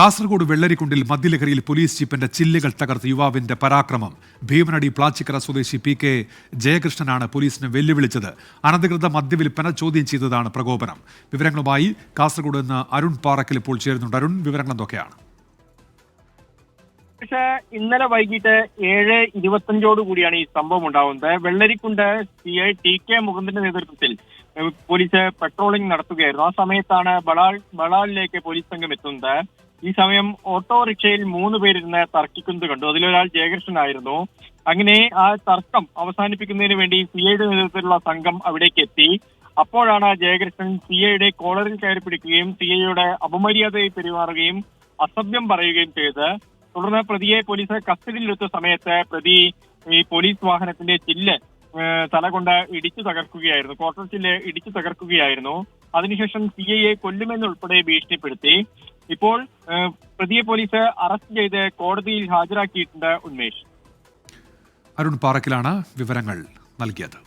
കാസർഗോഡ് വെള്ളരിക്കുണ്ടിൽ മദ്യലഹരിയിൽ പോലീസ് ജീപ്പിന്റെ ചില്ലുകൾ തകർത്ത് യുവാവിന്റെ പരാക്രമം. ഭീമനടി പ്ലാച്ചിക്കര സ്വദേശി പി.കെ. ജയകൃഷ്ണനാണ് പോലീസിനെ വെല്ലുവിളിച്ചത്. അനധികൃത മദ്യവിൽപ്പന ചോദ്യം ചെയ്തതാണ് പ്രകോപനം. വിവരങ്ങളുമായി കാസർഗോഡ് നിന്ന് അരുൺ പാറക്കൽ ഇപ്പോൾ ചേരുന്നുണ്ട്. അരുൺ, വിവരങ്ങൾ എന്തൊക്കെയാണ്? പക്ഷേ ഇന്നലെ വൈകിട്ട് 7:25 കൂടിയാണ് ഈ സംഭവം ഉണ്ടാവുന്നത്. Vellarikundu CI TK. മുകുന്ദന്റെ നേതൃത്വത്തിൽ പോലീസ് പെട്രോളിംഗ് നടത്തുകയായിരുന്നു. ആ സമയത്താണ് ബളാലിലേക്ക് പോലീസ് സംഘം എത്തുന്നത്. ഈ സമയം ഓട്ടോറിക്ഷയിൽ 3 പേരിരുന്ന് തർക്കിക്കുന്നത് കണ്ടു. അതിലൊരാൾ ജയകൃഷ്ണനായിരുന്നു. അങ്ങനെ ആ തർക്കം അവസാനിപ്പിക്കുന്നതിന് വേണ്ടി CIയുടെ നേതൃത്വത്തിലുള്ള സംഘം അവിടേക്ക് എത്തി. അപ്പോഴാണ് ജയകൃഷ്ണൻ CIയുടെ കോളറിൽ കയറി പിടിക്കുകയും CIയോട് അപമര്യാദയായി പെരുമാറുകയും അസഭ്യം പറയുകയും ചെയ്ത്. തുടർന്ന് പ്രതിയെ പോലീസ് കസ്റ്റഡിയിലെടുത്ത സമയത്ത് പ്രതി ഈ പോലീസ് വാഹനത്തിന്റെ ചില്ല് തലകൊണ്ട് ഇടിച്ചു തകർക്കുകയായിരുന്നു. ക്വാർട്ടർ ചില്ല് ഇടിച്ചു തകർക്കുകയായിരുന്നു. അതിനുശേഷം CIയെ കൊല്ലുമെന്നുൾപ്പെടെ ഭീഷണിപ്പെടുത്തി. ഇപ്പോൾ പ്രതിയെ പോലീസ് അറസ്റ്റ് ചെയ്ത് കോടതിയിൽ ഹാജരാക്കിയിട്ടുണ്ട്. ഉന്മേഷ്. അരുൺ പാറക്കലാണ് വിവരങ്ങൾ നൽകിയത്.